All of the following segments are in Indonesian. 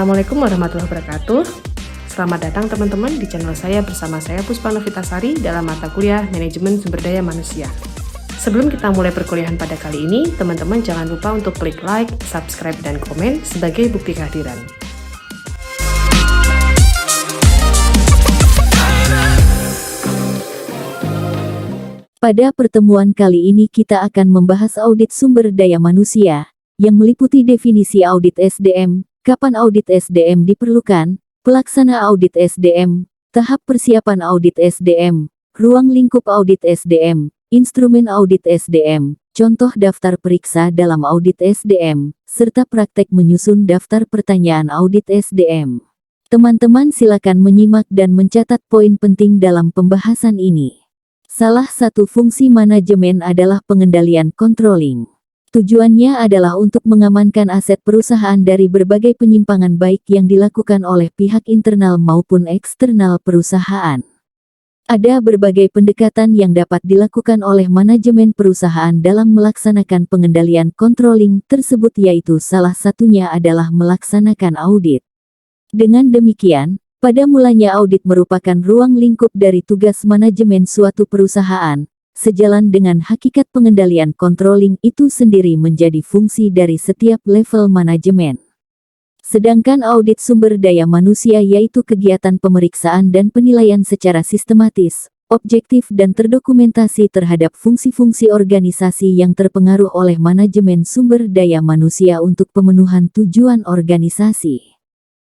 Assalamualaikum warahmatullahi wabarakatuh. Selamat datang teman-teman di channel saya bersama saya Puspa Novitasari dalam mata kuliah Manajemen Sumber Daya Manusia. Sebelum kita mulai perkuliahan pada kali ini, teman-teman jangan lupa untuk klik like, subscribe, dan komen sebagai bukti kehadiran. Pada pertemuan kali ini kita akan membahas audit sumber daya manusia, yang meliputi definisi audit SDM, kapan audit SDM diperlukan, pelaksana audit SDM, tahap persiapan audit SDM, ruang lingkup audit SDM, instrumen audit SDM, contoh daftar periksa dalam audit SDM, serta praktek menyusun daftar pertanyaan audit SDM. Teman-teman silakan menyimak dan mencatat poin penting dalam pembahasan ini. Salah satu fungsi manajemen adalah pengendalian controlling. Tujuannya adalah untuk mengamankan aset perusahaan dari berbagai penyimpangan baik yang dilakukan oleh pihak internal maupun eksternal perusahaan. Ada berbagai pendekatan yang dapat dilakukan oleh manajemen perusahaan dalam melaksanakan pengendalian controlling tersebut, yaitu salah satunya adalah melaksanakan audit. Dengan demikian, pada mulanya audit merupakan ruang lingkup dari tugas manajemen suatu perusahaan. Sejalan dengan hakikat pengendalian controlling itu sendiri menjadi fungsi dari setiap level manajemen. Sedangkan audit sumber daya manusia yaitu kegiatan pemeriksaan dan penilaian secara sistematis, objektif dan terdokumentasi terhadap fungsi-fungsi organisasi yang terpengaruh oleh manajemen sumber daya manusia untuk pemenuhan tujuan organisasi.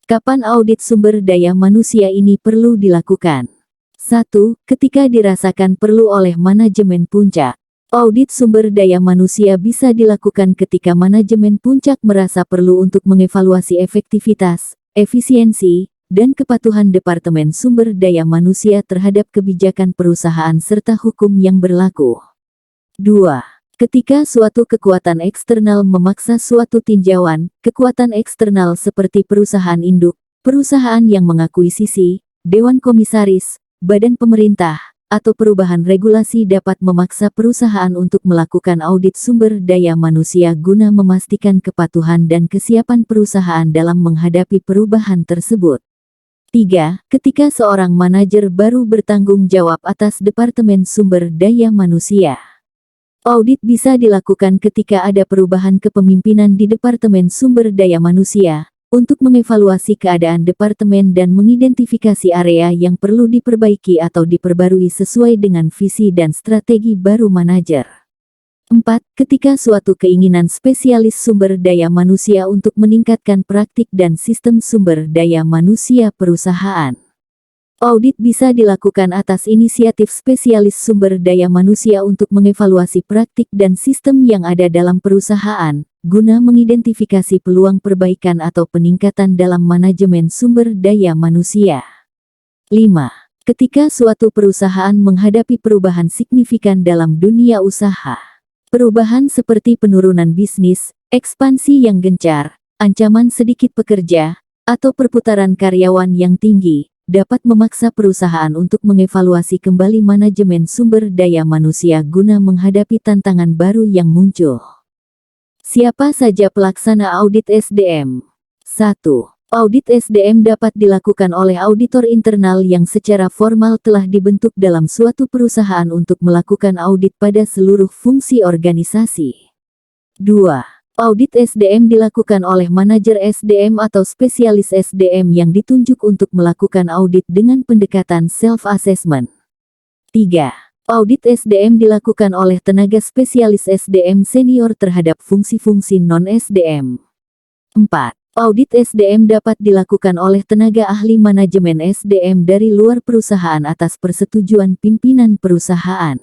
Kapan audit sumber daya manusia ini perlu dilakukan? 1. Ketika dirasakan perlu oleh manajemen puncak. Audit sumber daya manusia bisa dilakukan ketika manajemen puncak merasa perlu untuk mengevaluasi efektivitas, efisiensi, dan kepatuhan Departemen Sumber Daya Manusia terhadap kebijakan perusahaan serta hukum yang berlaku. 2. Ketika suatu kekuatan eksternal memaksa suatu tinjauan, kekuatan eksternal seperti perusahaan induk, perusahaan yang mengakuisisi, dewan komisaris, badan pemerintah, atau perubahan regulasi dapat memaksa perusahaan untuk melakukan audit sumber daya manusia guna memastikan kepatuhan dan kesiapan perusahaan dalam menghadapi perubahan tersebut. 3. Ketika seorang manajer baru bertanggung jawab atas Departemen Sumber Daya Manusia. Audit bisa dilakukan ketika ada perubahan kepemimpinan di Departemen Sumber Daya Manusia, untuk mengevaluasi keadaan departemen dan mengidentifikasi area yang perlu diperbaiki atau diperbarui sesuai dengan visi dan strategi baru manajer. 4. Ketika suatu keinginan spesialis sumber daya manusia untuk meningkatkan praktik dan sistem sumber daya manusia perusahaan. Audit bisa dilakukan atas inisiatif spesialis sumber daya manusia untuk mengevaluasi praktik dan sistem yang ada dalam perusahaan, guna mengidentifikasi peluang perbaikan atau peningkatan dalam manajemen sumber daya manusia. 5. Ketika suatu perusahaan menghadapi perubahan signifikan dalam dunia usaha. Perubahan seperti penurunan bisnis, ekspansi yang gencar, ancaman sedikit pekerja, atau perputaran karyawan yang tinggi, dapat memaksa perusahaan untuk mengevaluasi kembali manajemen sumber daya manusia guna menghadapi tantangan baru yang muncul. Siapa saja pelaksana audit SDM? 1. Audit SDM dapat dilakukan oleh auditor internal yang secara formal telah dibentuk dalam suatu perusahaan untuk melakukan audit pada seluruh fungsi organisasi. 2. Audit SDM dilakukan oleh manajer SDM atau spesialis SDM yang ditunjuk untuk melakukan audit dengan pendekatan self-assessment. 3. Audit SDM dilakukan oleh tenaga spesialis SDM senior terhadap fungsi-fungsi non-SDM. 4. Audit SDM dapat dilakukan oleh tenaga ahli manajemen SDM dari luar perusahaan atas persetujuan pimpinan perusahaan.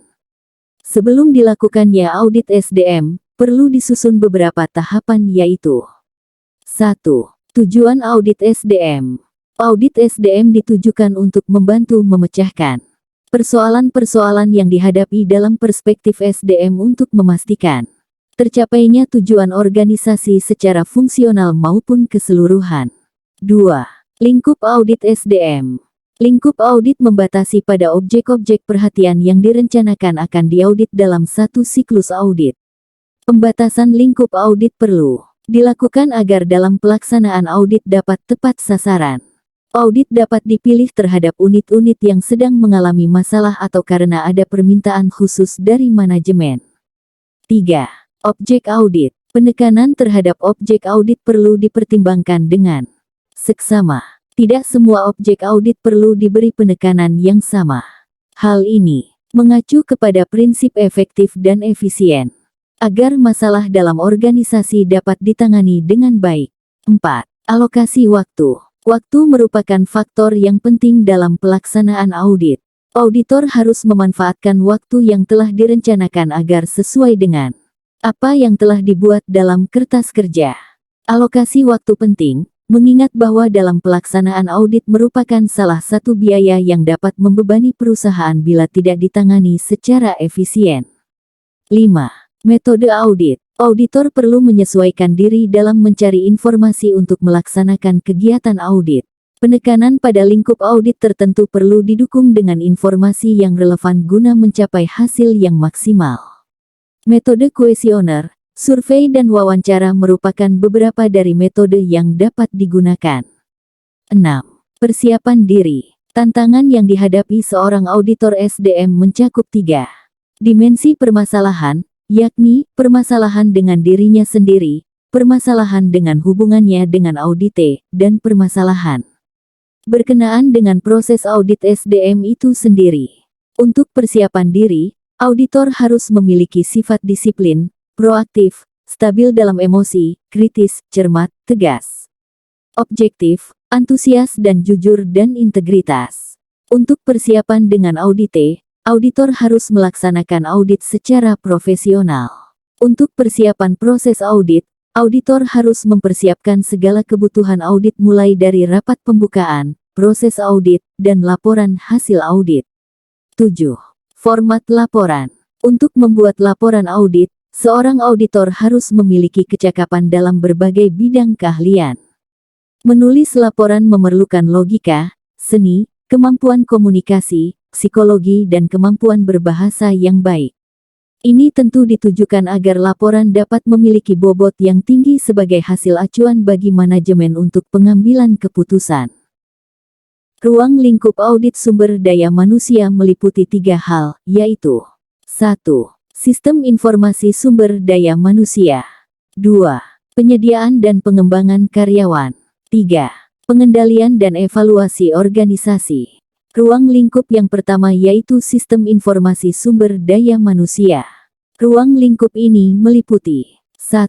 Sebelum dilakukannya audit SDM, perlu disusun beberapa tahapan, yaitu 1. Tujuan audit SDM. Audit SDM ditujukan untuk membantu memecahkan persoalan-persoalan yang dihadapi dalam perspektif SDM untuk memastikan tercapainya tujuan organisasi secara fungsional maupun keseluruhan. 2. Lingkup audit SDM. Lingkup audit membatasi pada objek-objek perhatian yang direncanakan akan diaudit dalam satu siklus audit. Pembatasan lingkup audit perlu Dilakukan agar dalam pelaksanaan audit dapat tepat sasaran. Audit dapat dipilih terhadap unit-unit yang sedang mengalami masalah atau karena ada permintaan khusus dari manajemen. 3. Objek audit. Penekanan terhadap objek audit perlu dipertimbangkan dengan seksama. Tidak semua objek audit perlu diberi penekanan yang sama. Hal ini mengacu kepada prinsip efektif dan efisien, agar masalah dalam organisasi dapat ditangani dengan baik. 4. Alokasi waktu. Waktu merupakan faktor yang penting dalam pelaksanaan audit. Auditor harus memanfaatkan waktu yang telah direncanakan agar sesuai dengan apa yang telah dibuat dalam kertas kerja. Alokasi waktu penting, mengingat bahwa dalam pelaksanaan audit merupakan salah satu biaya yang dapat membebani perusahaan bila tidak ditangani secara efisien. 5. Metode audit. Auditor perlu menyesuaikan diri dalam mencari informasi untuk melaksanakan kegiatan audit. Penekanan pada lingkup audit tertentu perlu didukung dengan informasi yang relevan guna mencapai hasil yang maksimal. Metode kuesioner, survei dan wawancara merupakan beberapa dari metode yang dapat digunakan. 6. Persiapan diri. Tantangan yang dihadapi seorang auditor SDM mencakup 3 dimensi permasalahan, yakni permasalahan dengan dirinya sendiri, permasalahan dengan hubungannya dengan audite, dan permasalahan berkenaan dengan proses audit SDM itu sendiri. Untuk persiapan diri, auditor harus memiliki sifat disiplin, proaktif, stabil dalam emosi, kritis, cermat, tegas, objektif, antusias dan jujur dan integritas. Untuk persiapan dengan audite, auditor harus melaksanakan audit secara profesional. Untuk persiapan proses audit, auditor harus mempersiapkan segala kebutuhan audit mulai dari rapat pembukaan, proses audit, dan laporan hasil audit. 7. Format laporan. Untuk membuat laporan audit, seorang auditor harus memiliki kecakapan dalam berbagai bidang keahlian. Menulis laporan memerlukan logika, seni, kemampuan komunikasi, psikologi dan kemampuan berbahasa yang baik. Ini tentu ditujukan agar laporan dapat memiliki bobot yang tinggi sebagai hasil acuan bagi manajemen untuk pengambilan keputusan. Ruang lingkup audit sumber daya manusia meliputi 3 hal, yaitu 1. Sistem informasi sumber daya manusia. 2. Penyediaan dan pengembangan karyawan. 3. Pengendalian dan evaluasi organisasi. Ruang lingkup yang pertama yaitu sistem informasi sumber daya manusia. Ruang lingkup ini meliputi 1.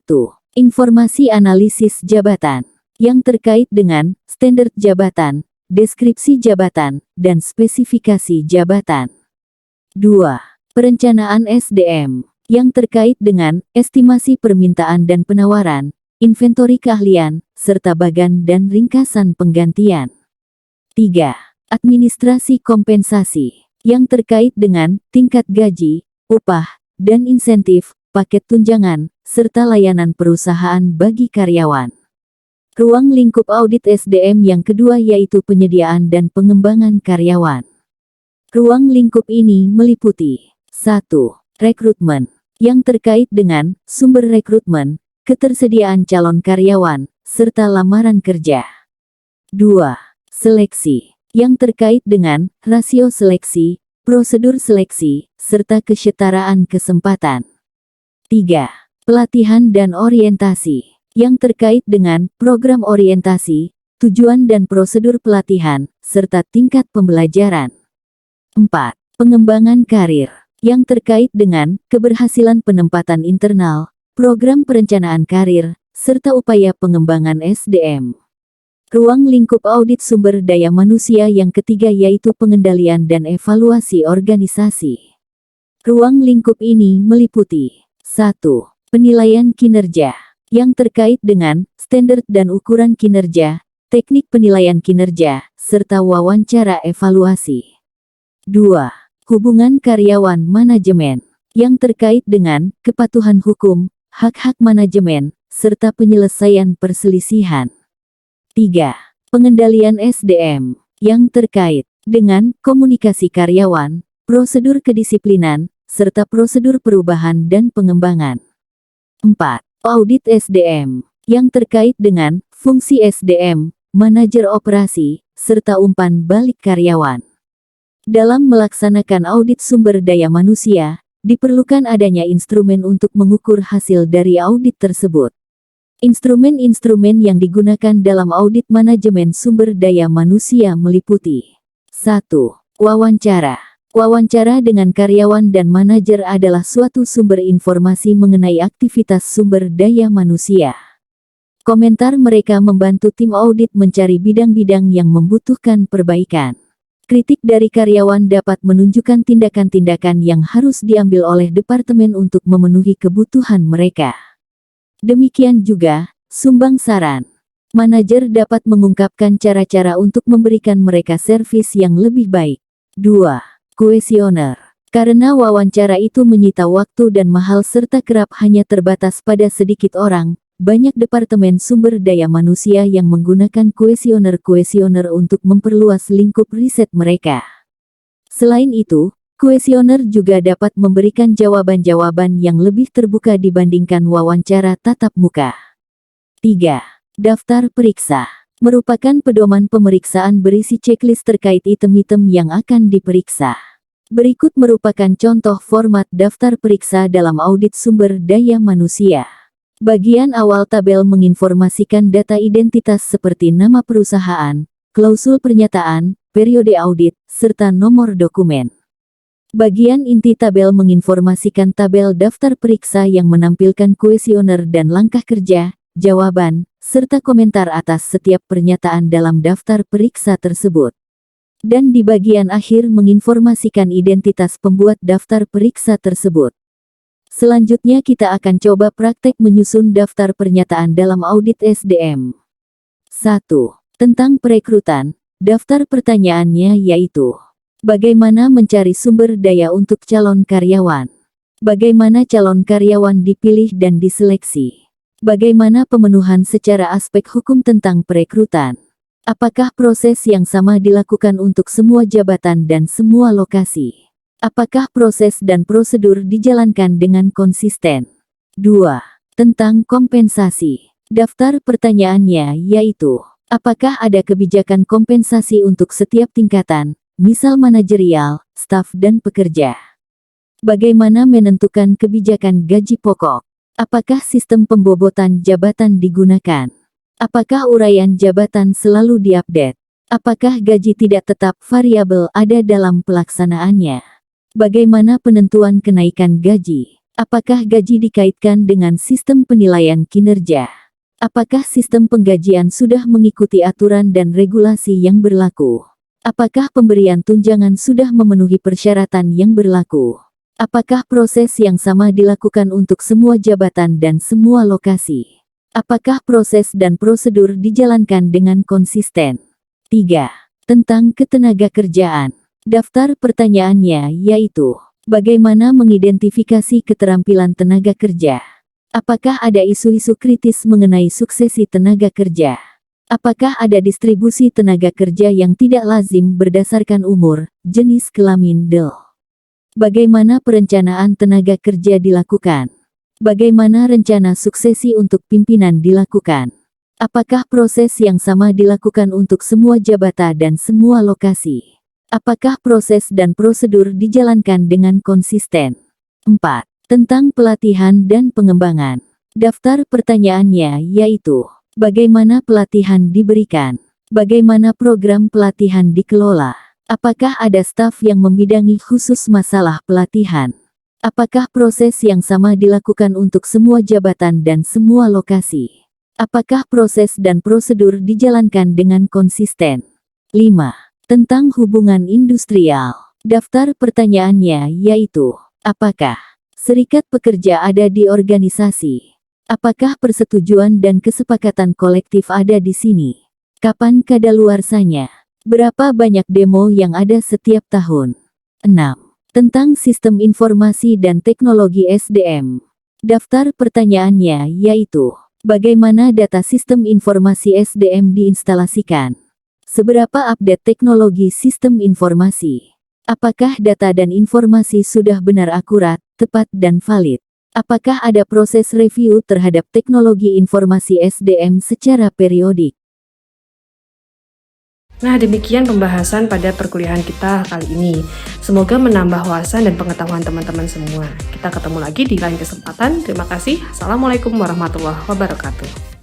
Informasi analisis jabatan, yang terkait dengan standar jabatan, deskripsi jabatan, dan spesifikasi jabatan. 2. Perencanaan SDM, yang terkait dengan estimasi permintaan dan penawaran, inventori keahlian, serta bagan dan ringkasan penggantian. 3. Administrasi kompensasi, yang terkait dengan tingkat gaji, upah, dan insentif, paket tunjangan, serta layanan perusahaan bagi karyawan. Ruang lingkup audit SDM yang kedua yaitu penyediaan dan pengembangan karyawan. Ruang lingkup ini meliputi 1. Rekrutmen, yang terkait dengan sumber rekrutmen, ketersediaan calon karyawan, serta lamaran kerja. 2. Seleksi, yang terkait dengan rasio seleksi, prosedur seleksi, serta kesetaraan kesempatan. 3. Pelatihan dan orientasi, yang terkait dengan program orientasi, tujuan dan prosedur pelatihan, serta tingkat pembelajaran. 4. Pengembangan karir, yang terkait dengan keberhasilan penempatan internal, program perencanaan karir, serta upaya pengembangan SDM. Ruang lingkup audit sumber daya manusia yang ketiga yaitu pengendalian dan evaluasi organisasi. Ruang lingkup ini meliputi 1. Penilaian kinerja, yang terkait dengan standar dan ukuran kinerja, teknik penilaian kinerja, serta wawancara evaluasi. 2. Hubungan karyawan manajemen, yang terkait dengan kepatuhan hukum, hak-hak manajemen, serta penyelesaian perselisihan. 3. Pengendalian SDM, yang terkait dengan komunikasi karyawan, prosedur kedisiplinan, serta prosedur perubahan dan pengembangan. 4. Audit SDM, yang terkait dengan fungsi SDM, manajer operasi, serta umpan balik karyawan. Dalam melaksanakan audit sumber daya manusia, diperlukan adanya instrumen untuk mengukur hasil dari audit tersebut. Instrumen-instrumen yang digunakan dalam audit manajemen sumber daya manusia meliputi 1. Wawancara. Wawancara dengan karyawan dan manajer adalah suatu sumber informasi mengenai aktivitas sumber daya manusia. Komentar mereka membantu tim audit mencari bidang-bidang yang membutuhkan perbaikan. Kritik dari karyawan dapat menunjukkan tindakan-tindakan yang harus diambil oleh departemen untuk memenuhi kebutuhan mereka. Demikian juga, sumbang saran. Manajer dapat mengungkapkan cara-cara untuk memberikan mereka servis yang lebih baik. 2. Kuesioner. Karena wawancara itu menyita waktu dan mahal serta kerap hanya terbatas pada sedikit orang, banyak departemen sumber daya manusia yang menggunakan kuesioner untuk memperluas lingkup riset mereka. Selain itu, kuesioner juga dapat memberikan jawaban-jawaban yang lebih terbuka dibandingkan wawancara tatap muka. 3. Daftar periksa. Merupakan pedoman pemeriksaan berisi checklist terkait item-item yang akan diperiksa. Berikut merupakan contoh format daftar periksa dalam audit sumber daya manusia. Bagian awal tabel menginformasikan data identitas seperti nama perusahaan, klausul pernyataan, periode audit, serta nomor dokumen. Bagian inti tabel menginformasikan tabel daftar periksa yang menampilkan kuesioner dan langkah kerja, jawaban, serta komentar atas setiap pernyataan dalam daftar periksa tersebut. Dan di bagian akhir menginformasikan identitas pembuat daftar periksa tersebut. Selanjutnya kita akan coba praktek menyusun daftar pernyataan dalam audit SDM. 1. Tentang perekrutan, daftar pertanyaannya yaitu: bagaimana mencari sumber daya untuk calon karyawan? Bagaimana calon karyawan dipilih dan diseleksi? Bagaimana pemenuhan secara aspek hukum tentang perekrutan? Apakah proses yang sama dilakukan untuk semua jabatan dan semua lokasi? Apakah proses dan prosedur dijalankan dengan konsisten? 2. Tentang kompensasi. Daftar pertanyaannya yaitu: apakah ada kebijakan kompensasi untuk setiap tingkatan, misal manajerial, staf dan pekerja? Bagaimana menentukan kebijakan gaji pokok? Apakah sistem pembobotan jabatan digunakan? Apakah uraian jabatan selalu diupdate? Apakah gaji tidak tetap variabel ada dalam pelaksanaannya? Bagaimana penentuan kenaikan gaji? Apakah gaji dikaitkan dengan sistem penilaian kinerja? Apakah sistem penggajian sudah mengikuti aturan dan regulasi yang berlaku? Apakah pemberian tunjangan sudah memenuhi persyaratan yang berlaku? Apakah proses yang sama dilakukan untuk semua jabatan dan semua lokasi? Apakah proses dan prosedur dijalankan dengan konsisten? 3. Tentang ketenagakerjaan. Daftar pertanyaannya yaitu: bagaimana mengidentifikasi keterampilan tenaga kerja? Apakah ada isu-isu kritis mengenai suksesi tenaga kerja? Apakah ada distribusi tenaga kerja yang tidak lazim berdasarkan umur, jenis kelamin, Bagaimana perencanaan tenaga kerja dilakukan? Bagaimana rencana suksesi untuk pimpinan dilakukan? Apakah proses yang sama dilakukan untuk semua jabatan dan semua lokasi? Apakah proses dan prosedur dijalankan dengan konsisten? 4. Tentang pelatihan dan pengembangan. Daftar pertanyaannya yaitu: bagaimana pelatihan diberikan? Bagaimana program pelatihan dikelola? Apakah ada staf yang membidangi khusus masalah pelatihan? Apakah proses yang sama dilakukan untuk semua jabatan dan semua lokasi? Apakah proses dan prosedur dijalankan dengan konsisten? 5. Tentang hubungan industrial. Daftar pertanyaannya yaitu: apakah serikat pekerja ada di organisasi? Apakah persetujuan dan kesepakatan kolektif ada di sini? Kapan kadaluarsanya? Berapa banyak demo yang ada setiap tahun? 6. Tentang sistem informasi dan teknologi SDM. Daftar pertanyaannya yaitu: bagaimana data sistem informasi SDM diinstalasikan? Seberapa update teknologi sistem informasi? Apakah data dan informasi sudah benar akurat, tepat dan valid? Apakah ada proses review terhadap teknologi informasi SDM secara periodik? Nah, demikian pembahasan pada perkuliahan kita kali ini. Semoga menambah wawasan dan pengetahuan teman-teman semua. Kita ketemu lagi di lain kesempatan. Terima kasih. Assalamualaikum warahmatullahi wabarakatuh.